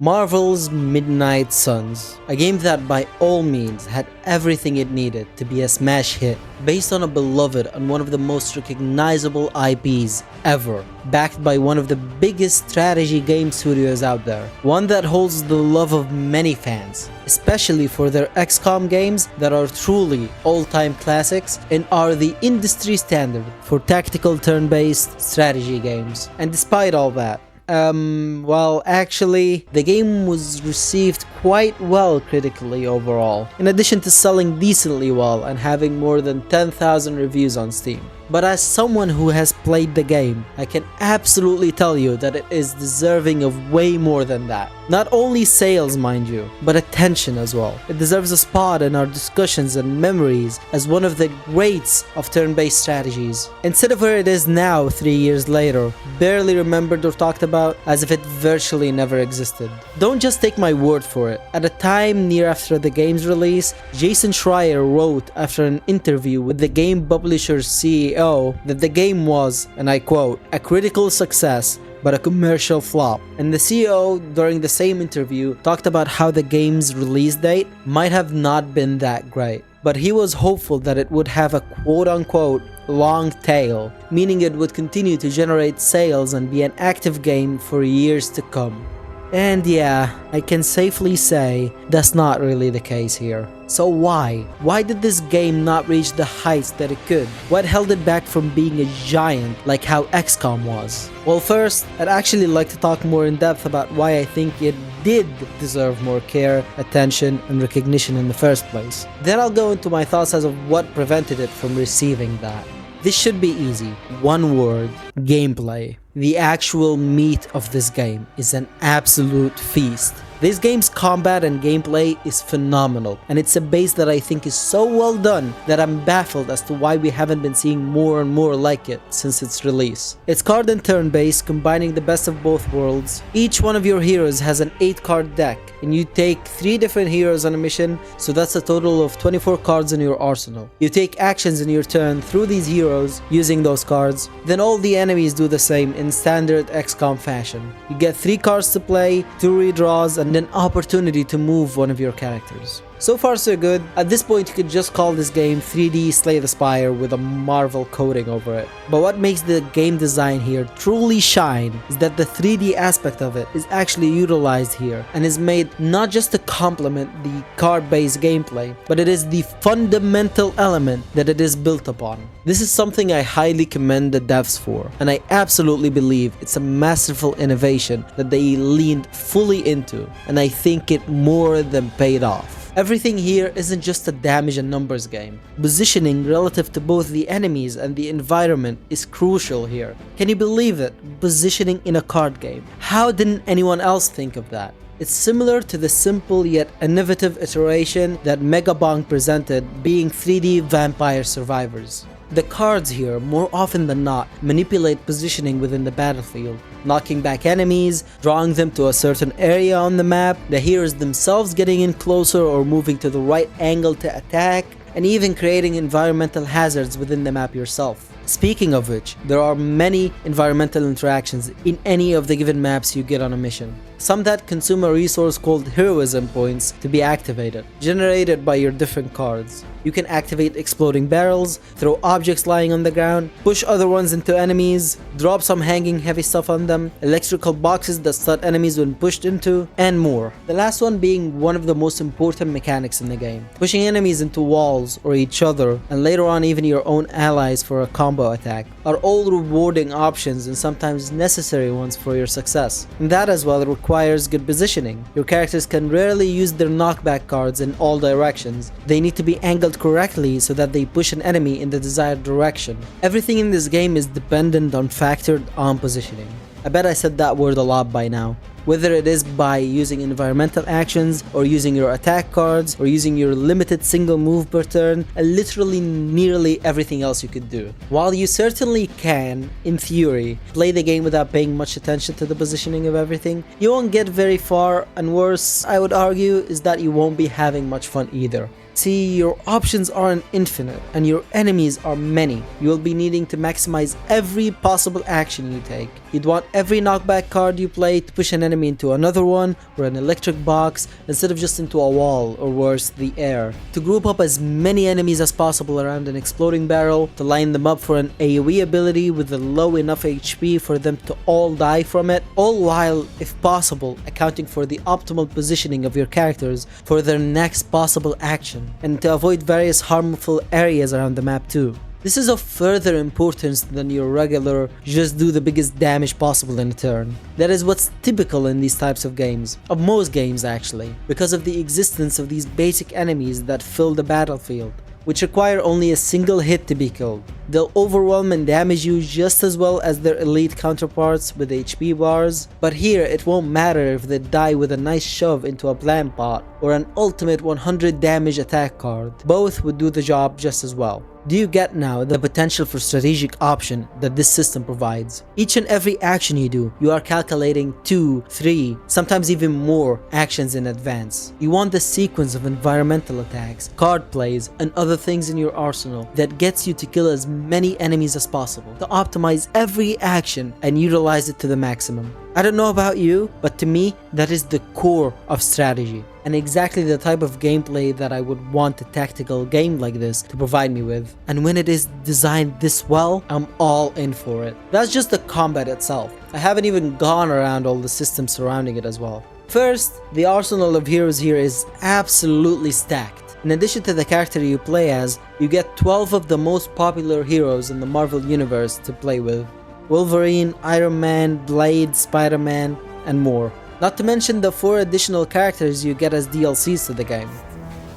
Marvel's Midnight Suns, a game that by all means had everything it needed to be a smash hit, based on a beloved and one of the most recognizable IPs ever, backed by one of the biggest strategy game studios out there, one that holds the love of many fans, especially for their XCOM games that are truly all-time classics and are the industry standard for tactical turn-based strategy games. And despite all that, well, actually, the game was received quite well critically overall, in addition to selling decently well and having more than 10,000 reviews on Steam. But as someone who has played the game, I can absolutely tell you that it is deserving of way more than that. Not only sales, mind you, but attention as well. It deserves a spot in our discussions and memories as one of the greats of turn-based strategies, instead of where it is now 3 years later, barely remembered or talked about, as if it virtually never existed. Don't just take my word for it. At a time near after the game's release, Jason Schreier wrote after an interview with the game publisher's CEO that the game was, and I quote, "a critical success but a commercial flop." And the CEO during the same interview talked about how the game's release date might have not been that great, but he was hopeful that it would have a quote-unquote long tail, meaning it would continue to generate sales and be an active game for years to come. And yeah, I can safely say that's not really the case here. So why? Why did this game not reach the heights that it could? What held it back from being a giant like how XCOM was? Well, first, I'd actually like to talk more in depth about why I think it did deserve more care, attention, and recognition in the first place. Then I'll go into my thoughts as of what prevented it from receiving that. This should be easy. One word: gameplay. The actual meat of this game is an absolute feast. This game's combat and gameplay is phenomenal, and it's a base that I think is so well done that I'm baffled as to why we haven't been seeing more and more like it since its release. It's card and turn based, combining the best of both worlds. Each one of your heroes has an 8-card deck, and you take 3 different heroes on a mission, so that's a total of 24 cards in your arsenal. You take actions in your turn through these heroes using those cards, then all the enemies do the same in standard XCOM fashion. You get 3 cards to play, 2 redraws, and an opportunity to move one of your characters. So far so good. At this point you could just call this game 3D Slay the Spire with a Marvel coating over it. But what makes the game design here truly shine is that the 3D aspect of it is actually utilized here and is made not just to complement the card-based gameplay, but it is the fundamental element that it is built upon. This is something I highly commend the devs for, and I absolutely believe it's a masterful innovation that they leaned fully into, and I think it more than paid off. Everything here isn't just a damage and numbers game. Positioning relative to both the enemies and the environment is crucial here. Can you believe it? Positioning in a card game. How didn't anyone else think of that? It's similar to the simple yet innovative iteration that Megabong presented, being 3D Vampire Survivors. The cards here, more often than not, manipulate positioning within the battlefield, knocking back enemies, drawing them to a certain area on the map, the heroes themselves getting in closer or moving to the right angle to attack, and even creating environmental hazards within the map yourself. Speaking of which, there are many environmental interactions in any of the given maps you get on a mission. Some that consume a resource called heroism points to be activated, generated by your different cards. You can activate exploding barrels, throw objects lying on the ground, push other ones into enemies, drop some hanging heavy stuff on them, electrical boxes that stun enemies when pushed into, and more. The last one being one of the most important mechanics in the game, pushing enemies into walls or each other, and later on even your own allies for a combo attack, are all rewarding options and sometimes necessary ones for your success. And that as well requires good positioning. Your characters can rarely use their knockback cards in all directions. They need to be angled correctly so that they push an enemy in the desired direction. Everything in this game is dependent on factored on positioning. I bet I said that word a lot by now. Whether it is by using environmental actions, or using your attack cards, or using your limited single move per turn, and literally nearly everything else you could do. While you certainly can, in theory, play the game without paying much attention to the positioning of everything, you won't get very far, and worse, I would argue, is that you won't be having much fun either. See, your options aren't infinite, and your enemies are many. You'll be needing to maximize every possible action you take. You'd want every knockback card you play to push an enemy into another one, or an electric box, instead of just into a wall, or worse, the air. To group up as many enemies as possible around an exploding barrel, to line them up for an AoE ability with a low enough HP for them to all die from it, all while, if possible, accounting for the optimal positioning of your characters for their next possible action, and to avoid various harmful areas around the map too. This is of further importance than your regular just do the biggest damage possible in a turn. That is what's typical in these types of games, of most games actually, because of the existence of these basic enemies that fill the battlefield, which require only a single hit to be killed. They'll overwhelm and damage you just as well as their elite counterparts with HP bars, but here it won't matter if they die with a nice shove into a plant pot or an ultimate 100 damage attack card. Both would do the job just as well. Do you get now the potential for strategic option that this system provides? Each and every action you do, you are calculating 2, 3, sometimes even more actions in advance. You want the sequence of environmental attacks, card plays, and other things in your arsenal that gets you to kill as many enemies as possible, to optimize every action and utilize it to the maximum. I don't know about you, but to me, that is the core of strategy, and exactly the type of gameplay that I would want a tactical game like this to provide me with. And when it is designed this well, I'm all in for it. That's just the combat itself. I haven't even gone around all the systems surrounding it as well. First, the arsenal of heroes here is absolutely stacked. In addition to the character you play as, you get 12 of the most popular heroes in the Marvel Universe to play with. Wolverine, Iron Man, Blade, Spider-Man, and more. Not to mention the 4 additional characters you get as DLCs to the game.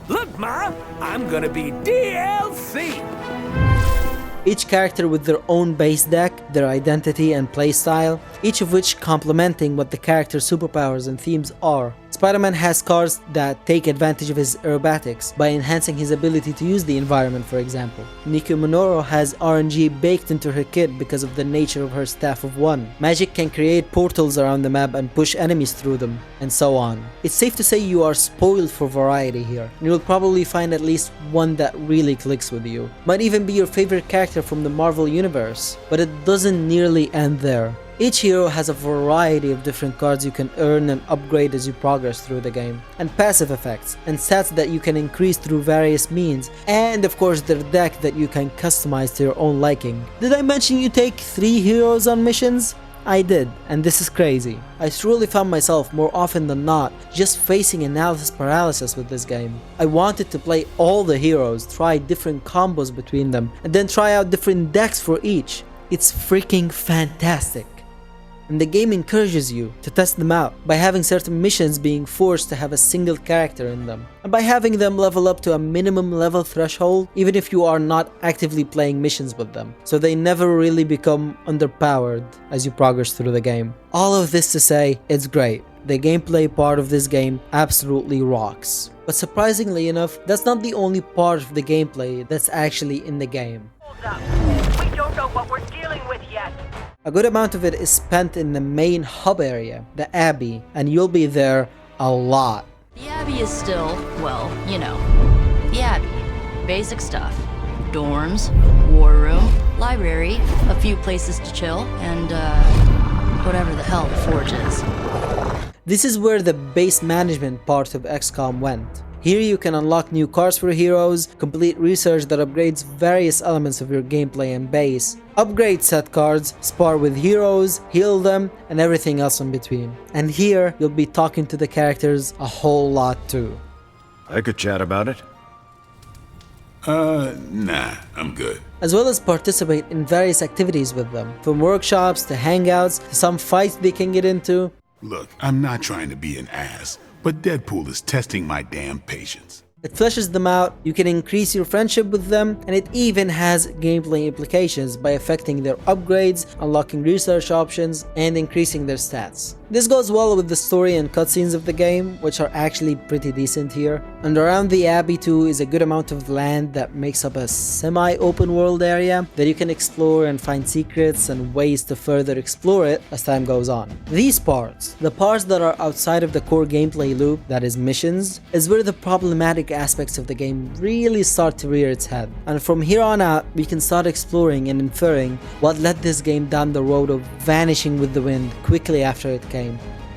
Look, Ma, I'm gonna be DLC! Each character with their own base deck, their identity and playstyle, each of which complementing what the character's superpowers and themes are. Spider-Man has cards that take advantage of his aerobatics by enhancing his ability to use the environment, for example. Nico Minoru has RNG baked into her kit because of the nature of her Staff of One. Magic can create portals around the map and push enemies through them, and so on. It's safe to say you are spoiled for variety here, and you'll probably find at least one that really clicks with you. Might even be your favorite character from the Marvel Universe, but it doesn't nearly end there. Each hero has a variety of different cards you can earn and upgrade as you progress through the game, and passive effects, and stats that you can increase through various means, and of course their deck that you can customize to your own liking. Did I mention you take 3 heroes on missions? I did, and this is crazy. I truly found myself more often than not just facing analysis paralysis with this game. I wanted to play all the heroes, try different combos between them, and then try out different decks for each. It's freaking fantastic. And the game encourages you to test them out by having certain missions being forced to have a single character in them, and by having them level up to a minimum level threshold even if you are not actively playing missions with them, so they never really become underpowered as you progress through the game. All of this to say, it's great. The gameplay part of this game absolutely rocks. But surprisingly enough, that's not the only part of the gameplay that's actually in the game. Hold up. We don't know what we're dealing with yet. A good amount of it is spent in the main hub area, the Abbey, and you'll be there a lot. The Abbey is still, well, you know, the Abbey. Basic stuff. Dorms, war room, library, a few places to chill, and, whatever the hell the Forge is. This is where the base management part of XCOM went. Here you can unlock new cards for heroes, complete research that upgrades various elements of your gameplay and base, upgrade set cards, spar with heroes, heal them, and everything else in between. And here you'll be talking to the characters a whole lot too. I could chat about it. Nah, I'm good. As well as participate in various activities with them, from workshops to hangouts to some fights they can get into. Look, I'm not trying to be an ass, but Deadpool is testing my damn patience. It fleshes them out, you can increase your friendship with them, and it even has gameplay implications by affecting their upgrades, unlocking research options, and increasing their stats. This goes well with the story and cutscenes of the game, which are actually pretty decent here. And around the Abbey too is a good amount of land that makes up a semi-open world area that you can explore and find secrets and ways to further explore it as time goes on. These parts, the parts that are outside of the core gameplay loop, that is missions, is where the problematic aspects of the game really start to rear its head. And from here on out, we can start exploring and inferring what led this game down the road of vanishing with the wind quickly after it came,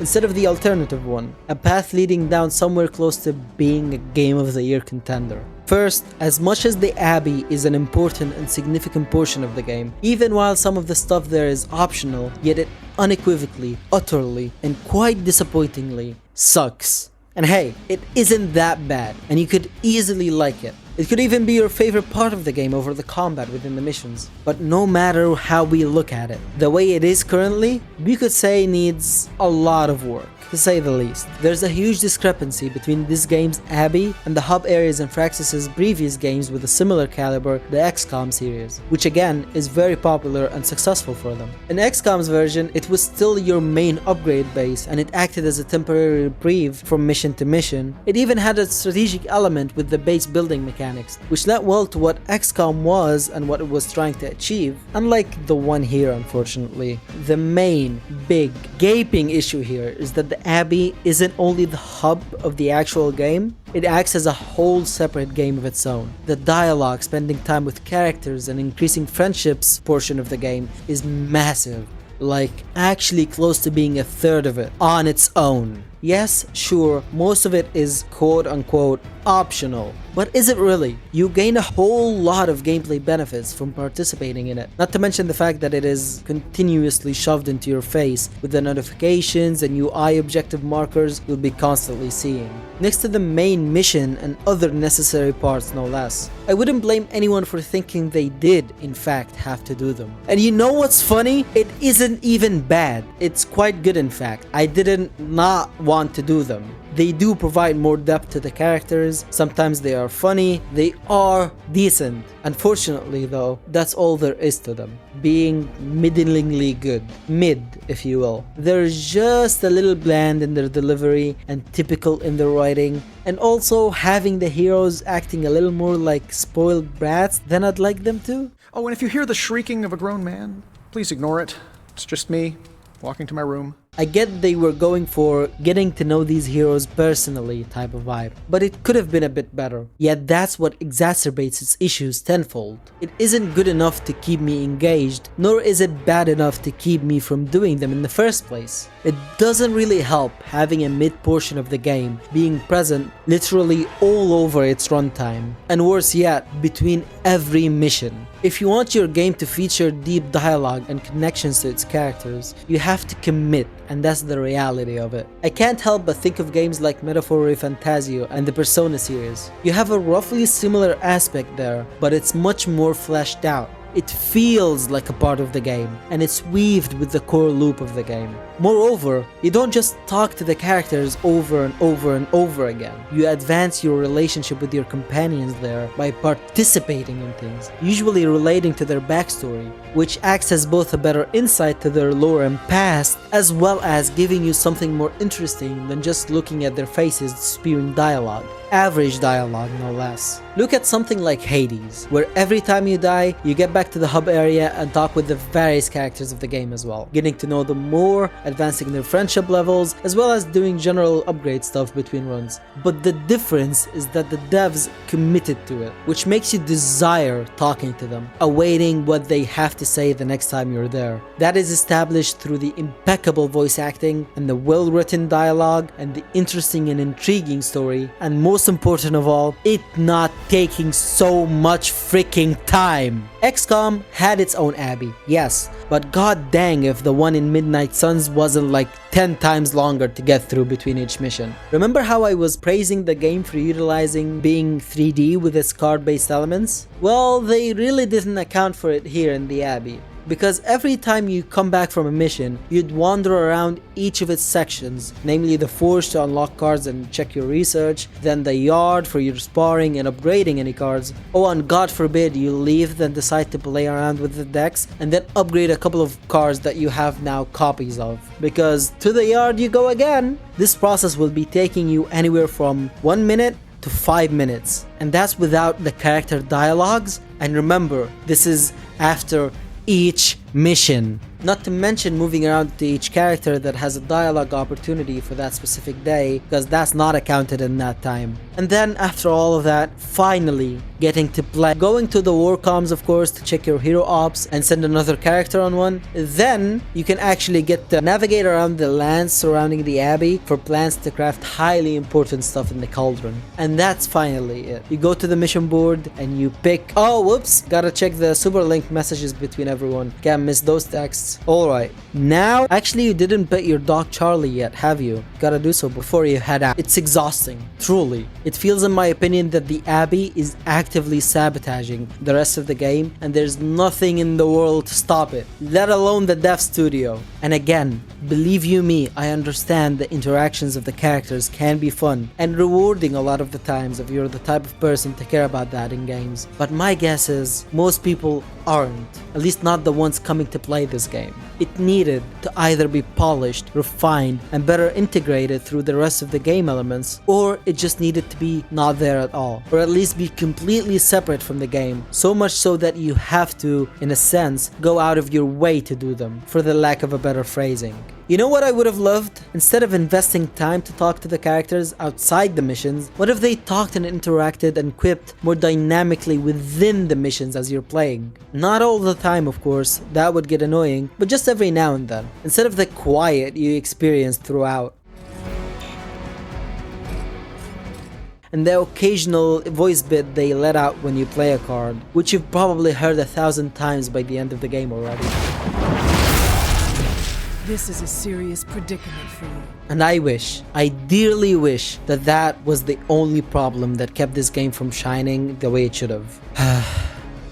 instead of the alternative one, a path leading down somewhere close to being a Game of the Year contender. First, as much as the Abbey is an important and significant portion of the game, even while some of the stuff there is optional, yet it unequivocally, utterly, and quite disappointingly sucks. And hey, it isn't that bad, and you could easily like it. It could even be your favorite part of the game over the combat within the missions. But no matter how we look at it, the way it is currently, we could say needs a lot of work, to say the least. There's a huge discrepancy between this game's Abbey and the hub areas in Firaxis' previous games with a similar caliber, the XCOM series, which again is very popular and successful for them. In XCOM's version, it was still your main upgrade base and it acted as a temporary reprieve from mission to mission. It even had a strategic element with the base building mechanics, which led well to what XCOM was and what it was trying to achieve, unlike the one here unfortunately. The main, big, gaping issue here is that the Abbey isn't only the hub of the actual game, it acts as a whole separate game of its own. The dialogue, spending time with characters and increasing friendships portion of the game is massive, like actually close to being a third of it on its own. Yes, sure, most of it is quote-unquote optional, but is it really? You gain a whole lot of gameplay benefits from participating in it, not to mention the fact that it is continuously shoved into your face with the notifications and UI objective markers you'll be constantly seeing, next to the main mission and other necessary parts no less. I wouldn't blame anyone for thinking they did in fact have to do them. And you know what's funny? It isn't even bad, it's quite good in fact. I didn't not want to do them. They do provide more depth to the characters, sometimes they are funny, they are decent. Unfortunately though, that's all there is to them, being middlingly good. Mid, if you will. They're just a little bland in their delivery and typical in their writing, and also having the heroes acting a little more like spoiled brats than I'd like them to. Oh, and if you hear the shrieking of a grown man, please ignore it. It's just me walking to my room. I get they were going for getting to know these heroes personally type of vibe, but it could have been a bit better. Yet that's what exacerbates its issues tenfold. It isn't good enough to keep me engaged, nor is it bad enough to keep me from doing them in the first place. It doesn't really help having a mid portion of the game being present literally all over its runtime, and worse yet, between every mission. If you want your game to feature deep dialogue and connections to its characters, you have to commit, and that's the reality of it. I can't help but think of games like Metaphor Fantasio and the Persona series. You have a roughly similar aspect there, but it's much more fleshed out. It feels like a part of the game, and it's weaved with the core loop of the game. Moreover, you don't just talk to the characters over and over and over again. You advance your relationship with your companions there by participating in things, usually relating to their backstory, which acts as both a better insight to their lore and past, as well as giving you something more interesting than just looking at their faces spewing dialogue. Average dialogue, no less. Look at something like Hades, where every time you die, you get back to the hub area and talk with the various characters of the game as well, getting to know them more, advancing their friendship levels, as well as doing general upgrade stuff between runs. But the difference is that the devs committed to it, which makes you desire talking to them, awaiting what they have to say the next time you're there. That is established through the impeccable voice acting and the well-written dialogue and the interesting and intriguing story, and most important of all, it not taking so much freaking time. XCOM had its own Abbey, yes, but god dang if the one in Midnight Suns wasn't like 10 times longer to get through between each mission. Remember how I was praising the game for utilizing being 3D with its card-based elements? Well, they really didn't account for it here in the Abbey. because every time you come back from a mission, you'd wander around each of its sections, namely the forge to unlock cards and check your research, then the yard for your sparring and upgrading any cards. Oh, and God forbid you leave, then decide to play around with the decks and then upgrade a couple of cards that you have now copies of, because to the yard you go again. This process will be taking you anywhere from 1 minute to 5 minutes, and that's without the character dialogues. And remember, this is after each mission. Not to mention moving around to each character that has a dialogue opportunity for that specific day, because that's not accounted in that time. And then after all of that, finally getting to play, going to the war comms of course to check your hero ops and send another character on one. Then you can actually get to navigate around the lands surrounding the abbey for plans to craft highly important stuff in the cauldron. And that's finally it. You go to the mission board and you pick, oh whoops, gotta check the super link messages between everyone, can't miss those texts. Alright, now actually you didn't bet your dog Charlie yet, have you? Gotta do so before you head out. It's exhausting, truly. It feels in my opinion that the abbey is actively sabotaging the rest of the game, and there's nothing in the world to stop it, let alone the dev studio. And again, believe you me, I understand the interactions of the characters can be fun and rewarding a lot of the times if you're the type of person to care about that in games. But my guess is most people aren't, at least not the ones coming to play this game. It needed to either be polished, refined, and better integrated through the rest of the game elements, or it just needed to be not there at all, or at least be completely separate from the game, so much so that you have to, in a sense, go out of your way to do them, for the lack of a better phrasing. You know what I would have loved? Instead of investing time to talk to the characters outside the missions, what if they talked and interacted and quipped more dynamically within the missions as you're playing? Not all the time, of course, that would get annoying, but just every now and then, instead of the quiet you experienced throughout. And the occasional voice bit they let out when you play a card, which you've probably heard 1,000 times by the end of the game already. This is a serious predicament for you. And I dearly wish that that was the only problem that kept this game from shining the way it should have.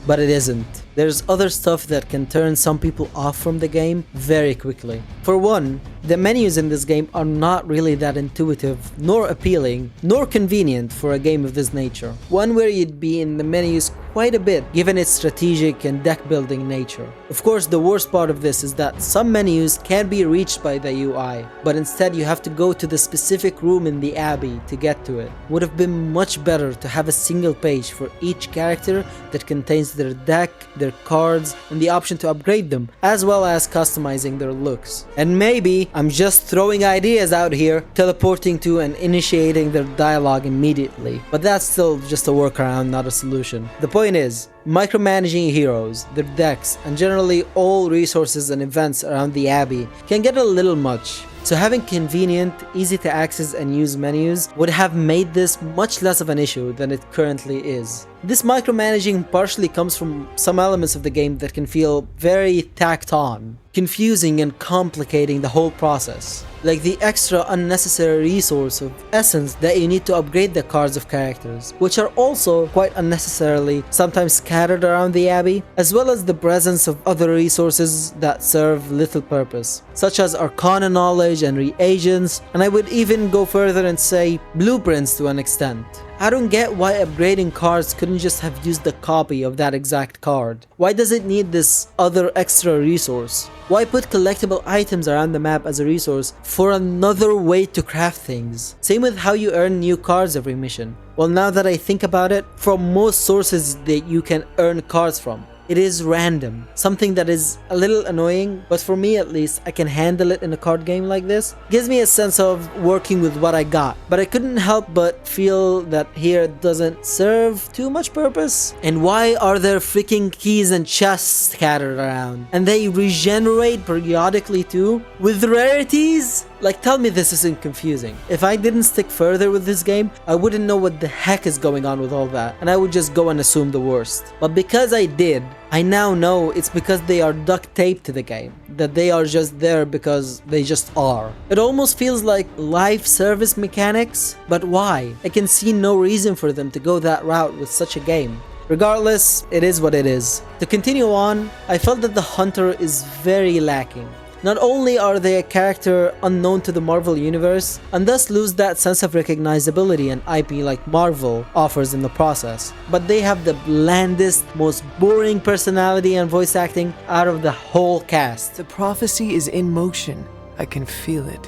But it isn't. There's other stuff that can turn some people off from the game very quickly. For one, the menus in this game are not really that intuitive, nor appealing, nor convenient for a game of this nature. One where you'd be in the menus quite a bit, given its strategic and deck building nature. Of course, the worst part of this is that some menus can be reached by the UI, but instead you have to go to the specific room in the abbey to get to it. Would have been much better to have a single page for each character that contains their deck, their cards, and the option to upgrade them, as well as customizing their looks. And maybe I'm just throwing ideas out here, teleporting to and initiating their dialogue immediately, but that's still just a workaround, not a solution. The point is, micromanaging heroes, their decks, and generally all resources and events around the abbey can get a little much. So having convenient, easy to access and use menus would have made this much less of an issue than it currently is. This micromanaging partially comes from some elements of the game that can feel very tacked on, confusing and complicating the whole process. Like the extra unnecessary resource of essence that you need to upgrade the cards of characters, which are also quite unnecessarily sometimes scattered around the abbey, as well as the presence of other resources that serve little purpose, such as arcana knowledge and reagents, and I would even go further and say blueprints to an extent. I don't get why upgrading cards couldn't just have used a copy of that exact card. Why does it need this other extra resource? Why put collectible items around the map as a resource for another way to craft things? Same with how you earn new cards every mission. Well, now that I think about it, from most sources that you can earn cards from, it is random, something that is a little annoying, but for me at least, I can handle it in a card game like this. It gives me a sense of working with what I got, but I couldn't help but feel that here it doesn't serve too much purpose. And why are there freaking keys and chests scattered around? And they regenerate periodically too? With rarities? Like, tell me this isn't confusing. If I didn't stick further with this game, I wouldn't know what the heck is going on with all that, and I would just go and assume the worst. But because I did, I now know it's because they are duct taped to the game, that they are just there because they just are. It almost feels like live service mechanics, but why? I can see no reason for them to go that route with such a game. Regardless, it is what it is. To continue on, I felt that the Hunter is very lacking. Not only are they a character unknown to the Marvel universe, and thus lose that sense of recognizability an IP like Marvel offers in the process, but they have the blandest, most boring personality and voice acting out of the whole cast. The prophecy is in motion. I can feel it.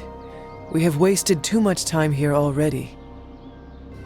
We have wasted too much time here already.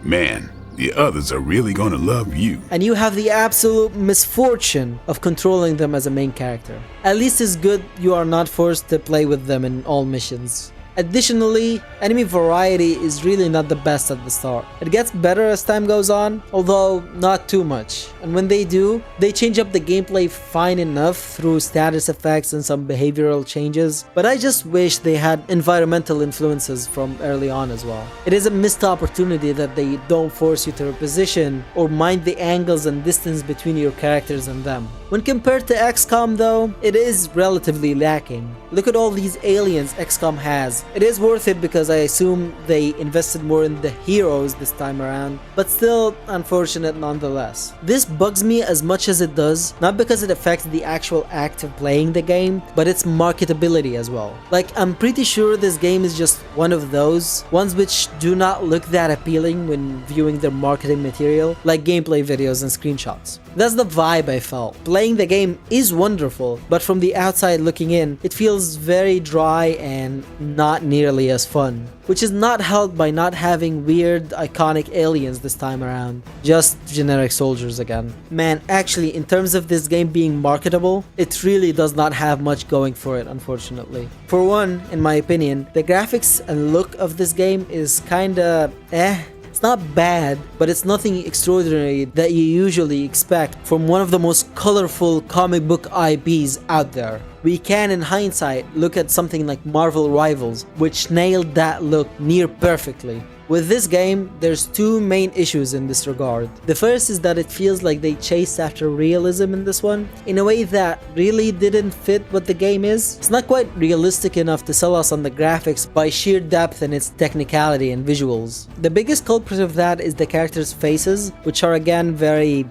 Man, the others are really gonna love you. And you have the absolute misfortune of controlling them as a main character. At least it's good you are not forced to play with them in all missions. Additionally, enemy variety is really not the best at the start. It gets better as time goes on, although not too much. And when they do, they change up the gameplay fine enough through status effects and some behavioral changes, but I just wish they had environmental influences from early on as well. It is a missed opportunity that they don't force you to reposition or mind the angles and distance between your characters and them. When compared to XCOM though, it is relatively lacking. Look at all these aliens XCOM has. It is worth it because I assume they invested more in the heroes this time around, but still unfortunate nonetheless. This bugs me as much as it does, not because it affects the actual act of playing the game, but its marketability as well. Like, I'm pretty sure this game is just one of those ones which do not look that appealing when viewing their marketing material, like gameplay videos and screenshots. That's the vibe I felt. Playing the game is wonderful, but from the outside looking in, it feels very dry and not nearly as fun, which is not helped by not having weird, iconic aliens this time around. Just generic soldiers again. Man, actually, in terms of this game being marketable, it really does not have much going for it, unfortunately. For one, in my opinion, the graphics and look of this game is kinda It's not bad, but it's nothing extraordinary that you usually expect from one of the most colorful comic book IPs out there. We can, in hindsight, look at something like Marvel Rivals, which nailed that look near perfectly. With this game, there's two main issues in this regard. The first is that it feels like they chased after realism in this one, in a way that really didn't fit what the game is. It's not quite realistic enough to sell us on the graphics by sheer depth and its technicality and visuals. The biggest culprit of that is the characters' faces, which are again very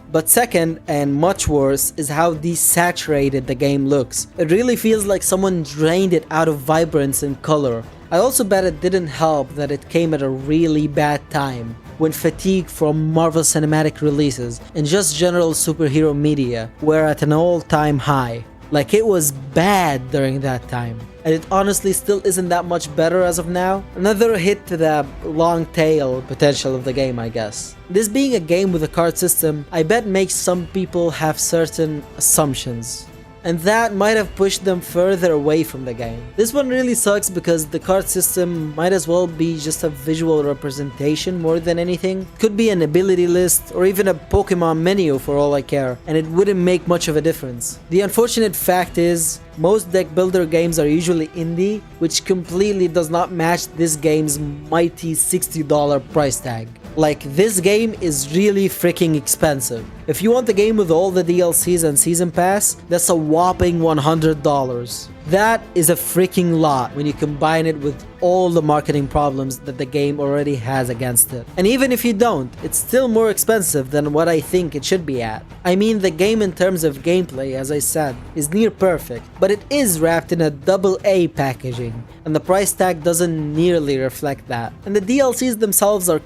But second, and much worse, is how desaturated the game looks. It really feels like someone drained it out of vibrance and color. I also bet it didn't help that it came at a really bad time, when fatigue from Marvel Cinematic releases and just general superhero media were at an all-time high. Like, it was bad during that time, and it honestly still isn't that much better as of now. Another hit to the long tail potential of the game, I guess. This being a game with a card system, I bet makes some people have certain assumptions, and that might have pushed them further away from the game. This one really sucks because the card system might as well be just a visual representation more than anything. Could be an ability list or even a Pokemon menu for all I care, and it wouldn't make much of a difference. The unfortunate fact is, most deck builder games are usually indie, which completely does not match this game's mighty $60 price tag. Like, this game is really freaking expensive. If you want the game with all the DLCs and Season Pass, that's a whopping $100. That is a freaking lot when you combine it with all the marketing problems that the game already has against it. And even if you don't, it's still more expensive than what I think it should be at. I mean, the game in terms of gameplay, as I said, is near perfect, but it is wrapped in a AA packaging, and the price tag doesn't nearly reflect that. And the DLCs themselves are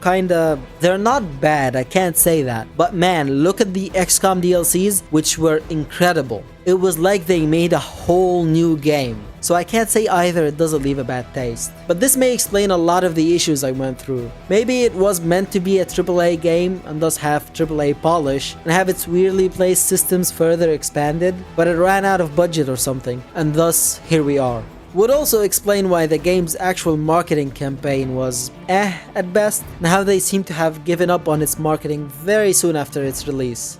they're not bad, I can't say that, but man, look at the XCOM DLCs, which were incredible. It was like they made a whole new game. So I can't say either it doesn't leave a bad taste. But this may explain a lot of the issues I went through. Maybe it was meant to be a AAA game and thus have AAA polish and have its weirdly placed systems further expanded, but it ran out of budget or something, and thus here we are. Would also explain why the game's actual marketing campaign was at best, and how they seem to have given up on its marketing very soon after its release.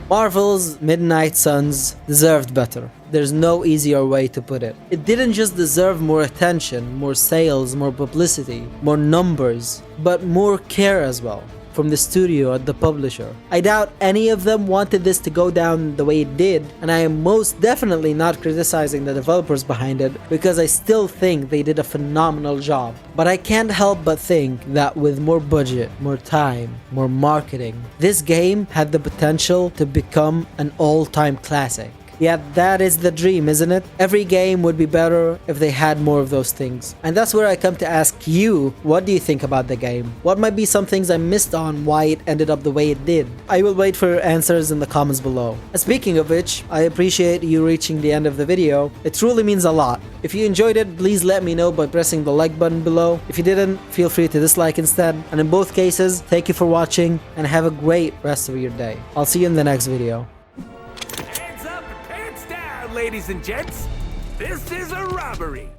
Marvel's Midnight Suns deserved better. There's no easier way to put it. It didn't just deserve more attention, more sales, more publicity, more numbers, but more care as well. from the studio or the publisher. I doubt any of them wanted this to go down the way it did, and I am most definitely not criticizing the developers behind it because I still think they did a phenomenal job. But I can't help but think that with more budget, more time, more marketing, this game had the potential to become an all-time classic. Yeah, that is the dream, isn't it? Every game would be better if they had more of those things. And that's where I come to ask you, what do you think about the game? What might be some things I missed on why it ended up the way it did? I will wait for your answers in the comments below. And speaking of which, I appreciate you reaching the end of the video. It truly means a lot. If you enjoyed it, please let me know by pressing the like button below. If you didn't, feel free to dislike instead. And in both cases, thank you for watching and have a great rest of your day. I'll see you in the next video. Hands up and pants down, ladies and gents. This is a robbery.